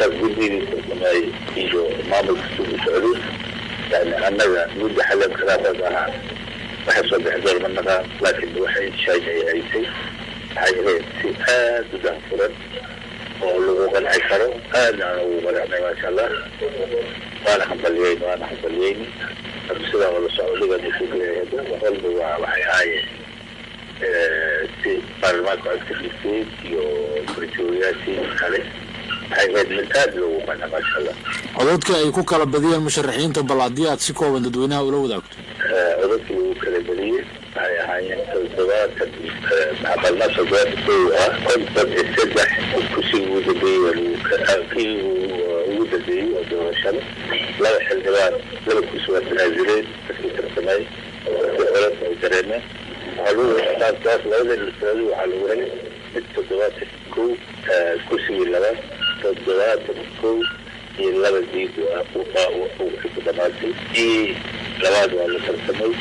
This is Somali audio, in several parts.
تقديري ما يجوا ما بالسوق السعودي يعني أنا مدة حلم خلافة أنا بحصل بحضر منها لكن الوحيد شيء عيسي هاي تدعم فرد ولغة العشرة أنا ومرعنا ما شاء الله وأنا حنبليين السلام على السعودية اللي في هذا وقلبه وحي هاي في برنامج أكتيفيتي وبريتورياتي عليه هاي من هذا وأنا ما شاء الله codadka ay ku kala badiyeen musharaxiinta balaadiyaad si kooban dadweynaha ula wadaagto codadka lagu kala badiyey waxay ahaayeen toddobaatan macbalnaa konton iyo saddex kursiga ugu dambeeyey kii ugu dambeeyey oo doorashada laba xildhibaan laba kursi waa tanaazuleen dadkii tartamay codad ay dareemeen taas labada listaadu waxaa lagu helay mid toddobaatan kow kursigii labaad toddobaatan kow iyo laba diid ku dhamaatay ii labaad waa la tartamay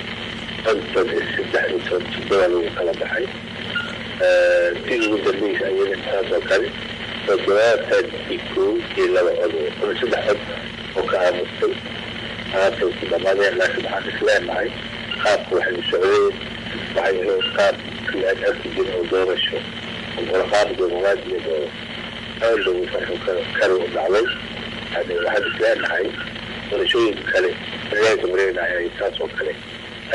konton iyo saddex iyo toddoba lagu kala baxay tii ugu dambeysa ayada saasoo kale toddobaatan iyo kow iyo laba cod saddex cod oo ka aamustay haatay ku dhamaadeen laakiin waxaan isleenahay qaabka waxay socdeen waxay ahayd qaab aan arki jirin oo doorasho qaab dimuqraadiyeed oo aad loogu farxo kale u dhacday waxaan isleenahay doorashooyinka kale riyaalka mareynaya ay taas oo kale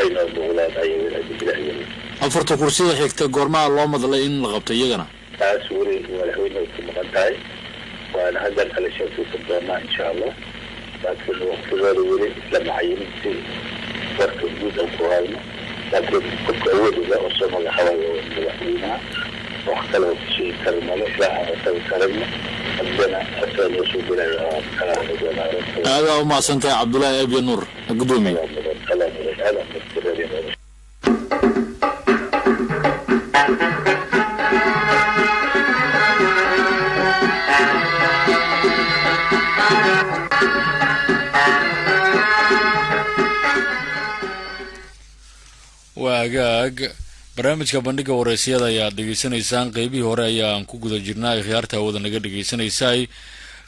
ay noo muuqdaan ayay afarta kursi ee xigta goormaa loo madlay in la qabto iyagana taas weli madaxweyne ku maqan tahay waana haddan kala sheekaysan doonaa insha allah laakiin waqtigooda weli la macayin si warka guud aan ku hayno laakiin qofka awoodiga oo soo magacaabay oo madaxweynaha wax kale oo kasheegi kara male ilaaha asaga karagna haddana asaa noo soo gelaya oo kala hadli doonaa aadaa u mahadsantahay cabdullaahi eebya nuur gudoomiye waagaag barnaamijka bandhiga wareysiyada ayaad dhegaysanaysaan qeybihii hore ayaan ku guda jirnaa khiyaarta hawada naga dhegaysanaysay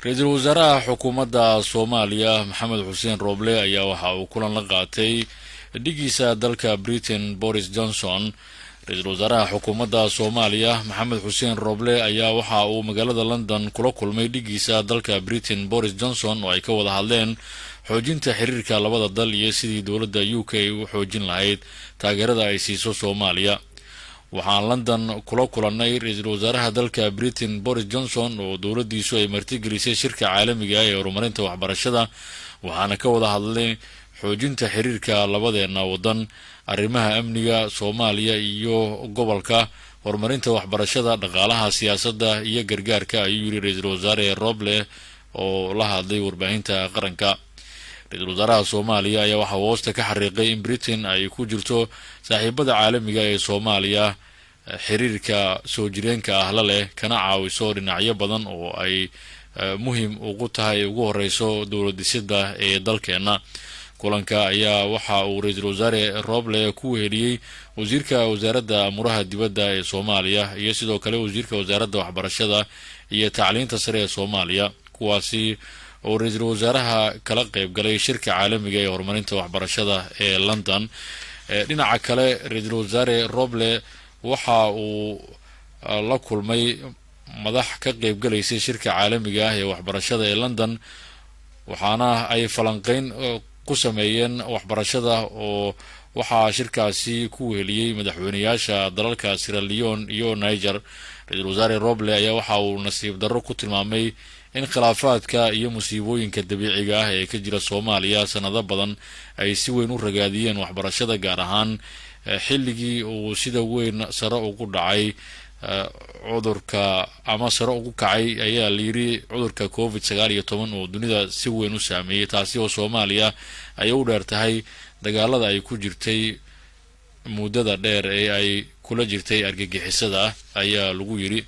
ra-iisul wasaaraha xukuumadda soomaaliya maxamed xuseen rooble ayaa waxa uu kulan la qaatay dhigiisa dalka britain boris johnson ra-iisul wasaaraha xukuumadda soomaaliya maxamed xuseen rooble ayaa waxa uu magaalada london kula kulmay dhigiisa dalka britain boris johnson oo ay ka wada hadleen xoojinta xiriirka labada dal iyo sidii dowladda UK u xoojin lahayd taageerada ay siiso Soomaaliya. waxaan London kula kulanay ra-iisul wasaaraha dalka Britain Boris Johnson oo dowladdiisu ay martigelisay shirka caalamiga ah ee horumarinta waxbarashada waxaana ka wada hadlay xoojinta xiriirka labadeena wadan arrimaha amniga Soomaaliya iyo gobolka horumarinta waxbarashada dhaqaalaha siyaasadda iyo gargaarka ayuu yiri ra-iisul wasaare Roble oo la hadlay warbaahinta qaranka. ra-iisul wasaaraha Soomaaliya ayaa waxa uu hoosta ka xariiqay in Britain ay ku jirto saaxiibada caalamiga ee Soomaaliya xiriirka soo jireenka ah la leh kana caawiso dhinacyo badan oo ay muhiim ugu tahay ugu horeyso dowlad dhisidda ee dalkeena. kulanka ayaa waxa uu ra-iisul wasaare Roble ku weheliyay wasiirka wasaaradda amuraha dibadda ee Soomaaliya iyo sidoo kale wasiirka wasaaradda waxbarashada iyo tacliinta sare ee Soomaaliya kuwaasi oo ra-iisul wasaaraha kala qayb galay shirka caalamiga ee horumarinta waxbarashada ee London. dhinaca kale ra-iisul wasaare Roble waxa uu la kulmay madax ka qayb galaysay shirka caalamiga ah ee waxbarashada ee London waxaana ay falanqeyn ku sameeyeen waxbarashada oo waxaa shirkaasi ku weheliyay madaxweynayaasha dalalka Sierra Leone iyo Niger. ra-iisul wasaare Roble ayaa waxa uu nasiib darro ku tilmaamay in khilaafaadka iyo musiibooyinka dabiiciga ah ee ka jira Soomaaliya sanado badan ay si weyn u ragaadiyeen waxbarashada gaar ahaan xilligii uu sida weyn sare ugu dhacay cudurka ama sare ugu kacay ayaa la yiri cudurka COVID-19 oo dunida si weyn u saameeyay taasi oo Soomaaliya ay u dheertahay dagaalada ay ku jirtay muddada dheer ee ay kula jirtay argagixisada ayaa lagu yiri.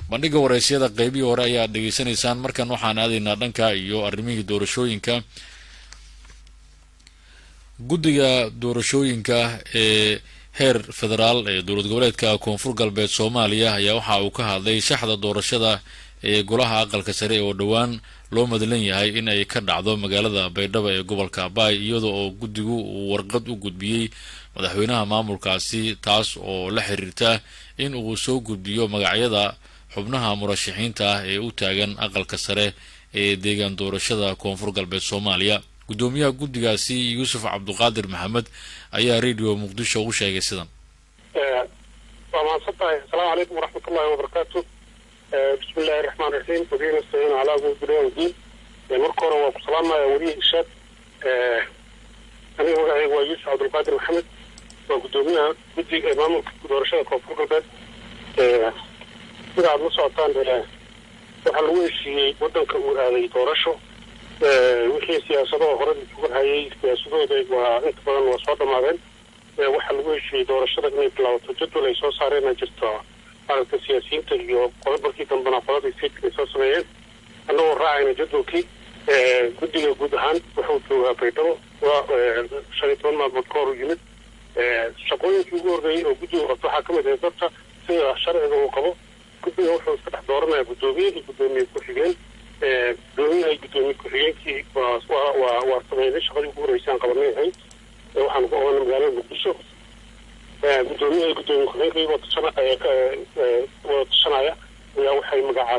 bandhiga wareysiyada qeybihii hore ayaa dhageysanaysaan markan waxaan aadaynaa dhanka iyo arrimihii doorashooyinka. guddiga doorashooyinka ee heer federaal ee dowlad goboleedka koonfur galbeed soomaaliya ayaa waxa uu ka hadlay shaxda doorashada ee golaha aqalka sare oo dhowaan loo madlan yahay in ay ka dhacdo magaalada baydhabo ee gobolka baay iyada oo guddigu uu warqad u gudbiyey madaxweynaha maamulkaasi taas oo la xiriirta in uu soo gudbiyo magacyada xubnaha murashaxiinta ah ee u taagan aqalka sare ee deegaan doorashada koonfur galbeed soomaaliya gudoomiyaha guddigaasi yuusuf cabduqaadir maxamed ayaa radio muqdisho u sheegay sidan السلام عليكم ورحمة الله وبركاته. بسم الله الرحمن الرحيم. ودين السلام على أبو الدنيا والدين. مركورة وسلام يا ولي الشاب. أنا هو يوسف عبد القادر محمد وقدوميها بدي إمام دورشة كوفر قلبات. كده عبد الله سلطان وحلوه شيء ودن كور هذه دورشة. وحي سياسة وخرج كور هاي سياسة ده وانتباه وصوت معين. وحلوه شيء دورشة ده من بلاو تجد ولا يسوى صارين جستا. على السياسيين تجيو قلب بركي كم بنافراد يصير يسوسمين أنه راعي جدوكي قدي جودهان وحوتوا بيتو وشريطون ما بكور يمد شقوي يقول رأي وجودي وحكم الدكتور في الشرع وقبو قدي هو فتح دورنا بدوبي كوفيين دوني هاي بدومي كوفيين كي وصمين شغل يقول رئيسان قبلنا هاي وحنقول أنا مجال بديشو gudoomiyaha gudoomiye ku-xigeenka wada tashanaya ayaa waxay magacaabay